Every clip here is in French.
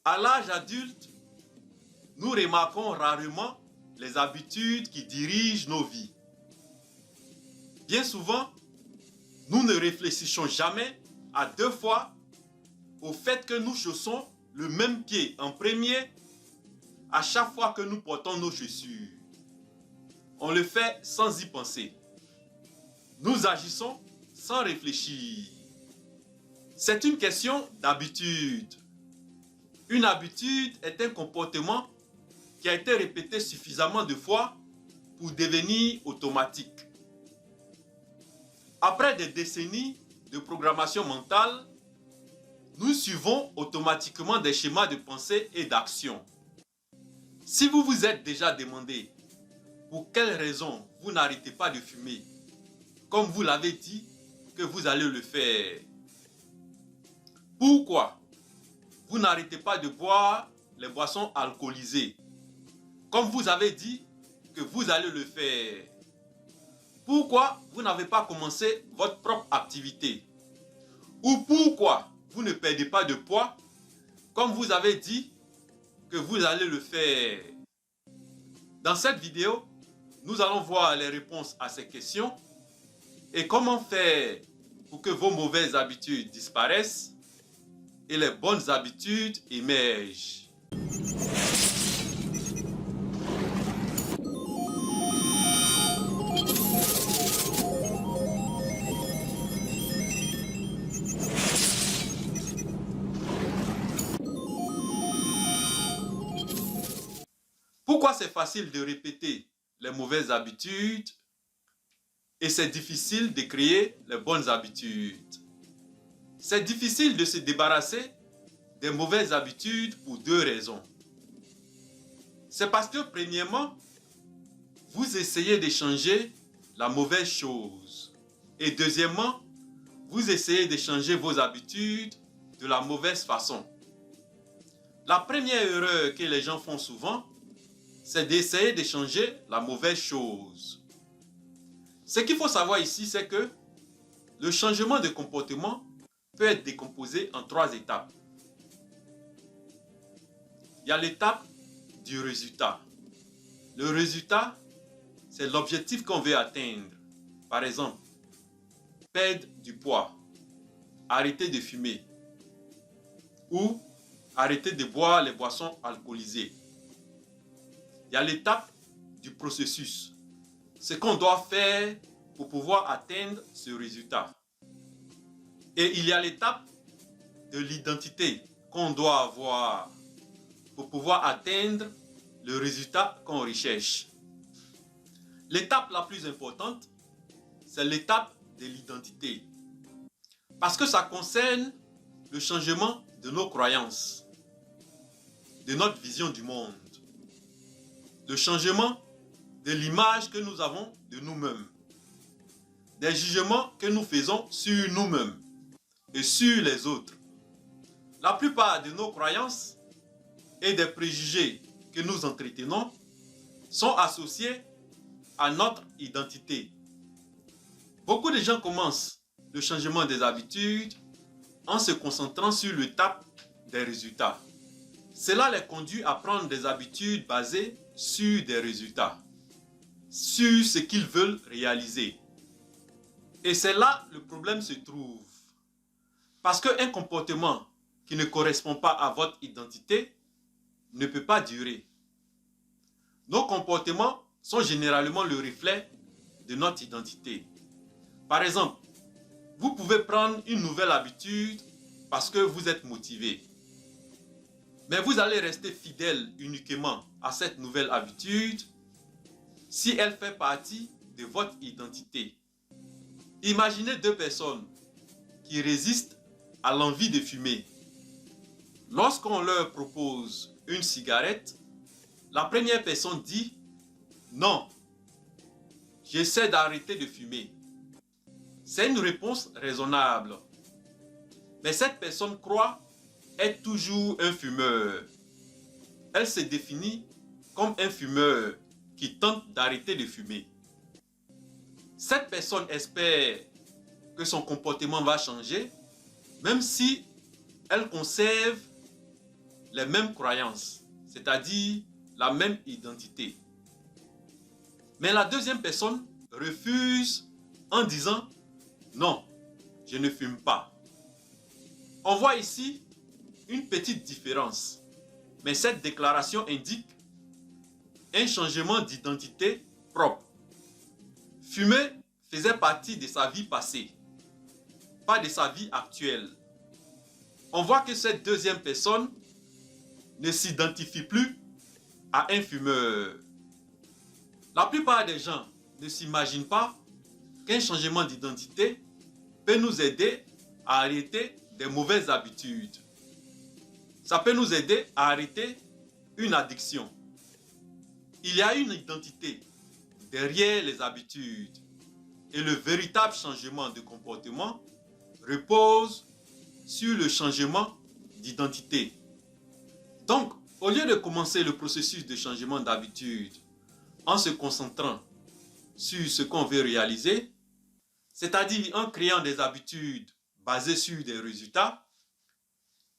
À l'âge adulte, nous remarquons rarement les habitudes qui dirigent nos vies. Bien souvent, nous ne réfléchissons jamais à deux fois au fait que nous chaussons le même pied en premier à chaque fois que nous portons nos chaussures. On le fait sans y penser. Nous agissons sans réfléchir. C'est une question d'habitude. Une habitude est un comportement qui a été répété suffisamment de fois pour devenir automatique. Après des décennies de programmation mentale, nous suivons automatiquement des schémas de pensée et d'action. Si vous vous êtes déjà demandé pour quelle raison vous n'arrêtez pas de fumer, comme vous l'avez dit que vous allez le faire, pourquoi vous n'arrêtez pas de boire les boissons alcoolisées, comme vous avez dit que vous allez le faire, pourquoi vous n'avez pas commencé votre propre activité, ou pourquoi vous ne perdez pas de poids, comme vous avez dit que vous allez le faire. Dans cette vidéo, nous allons voir les réponses à ces questions et comment faire pour que vos mauvaises habitudes disparaissent et les bonnes habitudes émergent. Pourquoi c'est facile de répéter les mauvaises habitudes et c'est difficile de créer les bonnes habitudes? C'est difficile de se débarrasser des mauvaises habitudes pour deux raisons. C'est parce que premièrement, vous essayez de changer la mauvaise chose. Et deuxièmement, vous essayez de changer vos habitudes de la mauvaise façon. La première erreur que les gens font souvent, c'est d'essayer de changer la mauvaise chose. Ce qu'il faut savoir ici, c'est que le changement de comportement peut être décomposé en trois étapes. Il y a l'étape du résultat. Le résultat, c'est l'objectif qu'on veut atteindre. Par exemple, perdre du poids, arrêter de fumer ou arrêter de boire les boissons alcoolisées. Il y a l'étape du processus, ce qu'on doit faire pour pouvoir atteindre ce résultat. Et il y a l'étape de l'identité qu'on doit avoir pour pouvoir atteindre le résultat qu'on recherche. L'étape la plus importante, c'est l'étape de l'identité. Parce que ça concerne le changement de nos croyances, de notre vision du monde, le changement de l'image que nous avons de nous-mêmes, des jugements que nous faisons sur nous-mêmes et sur les autres. La plupart de nos croyances et des préjugés que nous entretenons sont associés à notre identité. Beaucoup de gens commencent le changement des habitudes en se concentrant sur l'étape des résultats. Cela les conduit à prendre des habitudes basées sur des résultats, sur ce qu'ils veulent réaliser. Et c'est là le problème se trouve. Parce qu'un comportement qui ne correspond pas à votre identité ne peut pas durer. Nos comportements sont généralement le reflet de notre identité. Par exemple, vous pouvez prendre une nouvelle habitude parce que vous êtes motivé. Mais vous allez rester fidèle uniquement à cette nouvelle habitude si elle fait partie de votre identité. Imaginez deux personnes qui résistent à l'envie de fumer. Lorsqu'on leur propose une cigarette, la première personne dit « Non, j'essaie d'arrêter de fumer ». C'est une réponse raisonnable. Mais cette personne croit être toujours un fumeur. Elle se définit comme un fumeur qui tente d'arrêter de fumer. Cette personne espère que son comportement va changer, même si elle conserve les mêmes croyances, c'est-à-dire la même identité. Mais la deuxième personne refuse en disant « Non, je ne fume pas ». On voit ici une petite différence, mais cette déclaration indique un changement d'identité propre. Fumer faisait partie de sa vie passée, pas de sa vie actuelle. On voit que cette deuxième personne ne s'identifie plus à un fumeur. La plupart des gens ne s'imaginent pas qu'un changement d'identité peut nous aider à arrêter des mauvaises habitudes. Ça peut nous aider à arrêter une addiction. Il y a une identité derrière les habitudes et le véritable changement de comportement repose sur le changement d'identité. Donc, au lieu de commencer le processus de changement d'habitude en se concentrant sur ce qu'on veut réaliser, c'est-à-dire en créant des habitudes basées sur des résultats,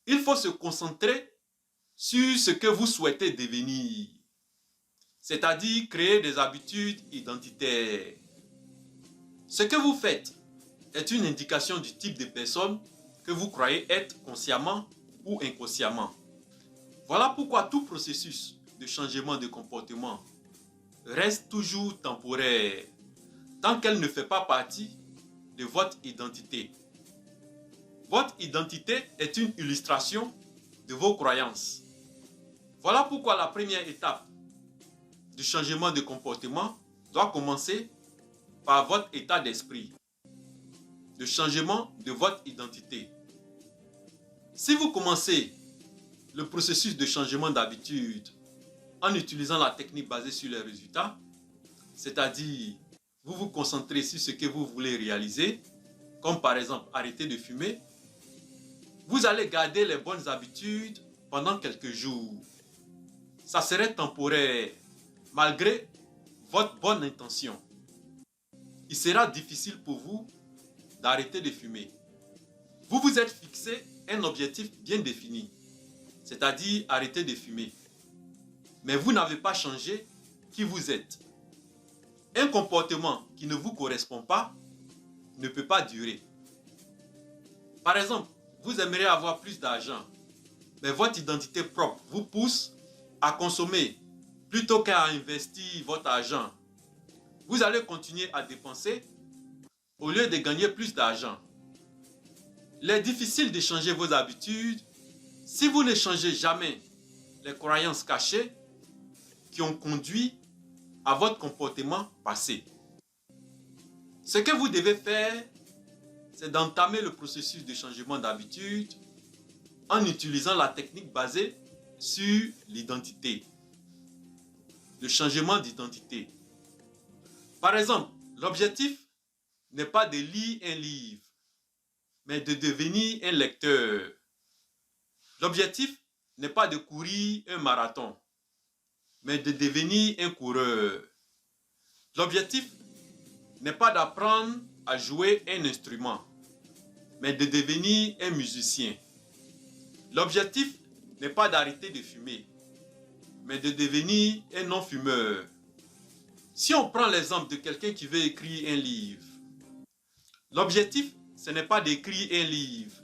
il faut se concentrer sur ce que vous souhaitez devenir, c'est-à-dire créer des habitudes identitaires. Ce que vous faites est une indication du type de personne que vous croyez être consciemment ou inconsciemment. Voilà pourquoi tout processus de changement de comportement reste toujours temporaire tant qu'elle ne fait pas partie de votre identité. Votre identité est une illustration de vos croyances. Voilà pourquoi la première étape du changement de comportement doit commencer par votre état d'esprit, le changement de votre identité. Si vous commencez le processus de changement d'habitude en utilisant la technique basée sur les résultats, c'est-à-dire vous vous concentrez sur ce que vous voulez réaliser, comme par exemple arrêter de fumer, vous allez garder les bonnes habitudes pendant quelques jours. Ça serait temporaire, malgré votre bonne intention. Il sera difficile pour vous d'arrêter de fumer. Vous vous êtes fixé un objectif bien défini, c'est-à-dire arrêter de fumer. Mais vous n'avez pas changé qui vous êtes. Un comportement qui ne vous correspond pas ne peut pas durer. Par exemple, vous aimeriez avoir plus d'argent, mais votre identité propre vous pousse à consommer plutôt qu'à investir votre argent. Vous allez continuer à dépenser au lieu de gagner plus d'argent. Il est difficile de changer vos habitudes si vous ne changez jamais les croyances cachées qui ont conduit à votre comportement passé. Ce que vous devez faire, c'est d'entamer le processus de changement d'habitude en utilisant la technique basée sur l'identité, le changement d'identité. Par exemple, l'objectif n'est pas de lire un livre, mais de devenir un lecteur. L'objectif n'est pas de courir un marathon, mais de devenir un coureur. L'objectif n'est pas d'apprendre à jouer un instrument, mais de devenir un musicien. L'objectif n'est pas d'arrêter de fumer, mais de devenir un non-fumeur. Si on prend l'exemple de quelqu'un qui veut écrire un livre, l'objectif, ce n'est pas d'écrire un livre,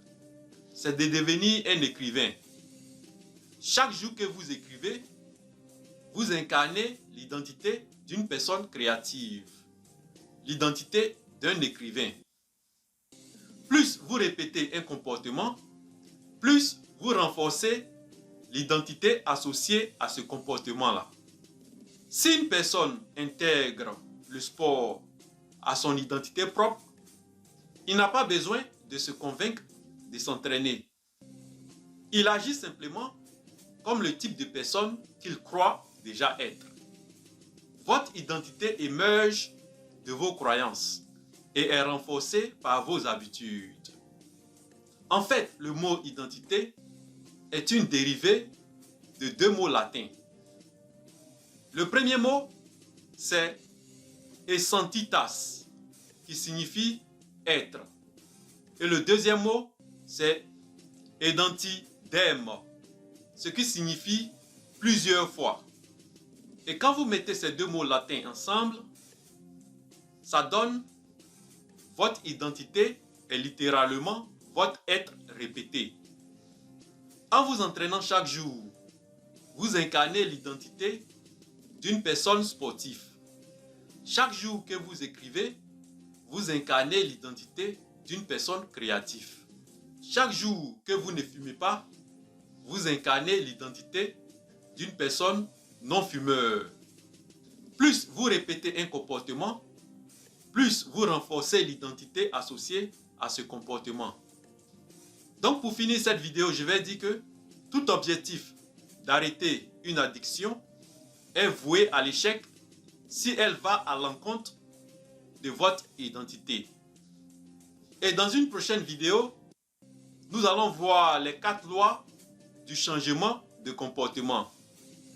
c'est de devenir un écrivain. Chaque jour que vous écrivez, vous incarnez l'identité d'une personne créative, l'identité d'un écrivain. Plus vous répétez un comportement, plus vous renforcez l'identité associée à ce comportement-là. Si une personne intègre le sport à son identité propre, il n'a pas besoin de se convaincre de s'entraîner. Il agit simplement comme le type de personne qu'il croit déjà être. Votre identité émerge de vos croyances et est renforcée par vos habitudes. En fait, le mot identité est une dérivée de deux mots latins. Le premier mot, c'est essentitas, qui signifie être. Et le deuxième mot, c'est identidem, ce qui signifie plusieurs fois. Et quand vous mettez ces deux mots latins ensemble, ça donne votre identité est littéralement votre être répété. En vous entraînant chaque jour, vous incarnez l'identité d'une personne sportive. Chaque jour que vous écrivez, vous incarnez l'identité d'une personne créative. Chaque jour que vous ne fumez pas, vous incarnez l'identité d'une personne non fumeur. Plus vous répétez un comportement, plus vous renforcez l'identité associée à ce comportement. Donc pour finir cette vidéo, je vais dire que tout objectif d'arrêter une addiction est voué à l'échec si elle va à l'encontre de votre identité. Et dans une prochaine vidéo, nous allons voir les 4 lois du changement de comportement.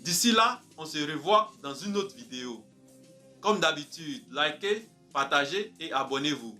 D'ici là, on se revoit dans une autre vidéo. Comme d'habitude, likez, partagez et abonnez-vous.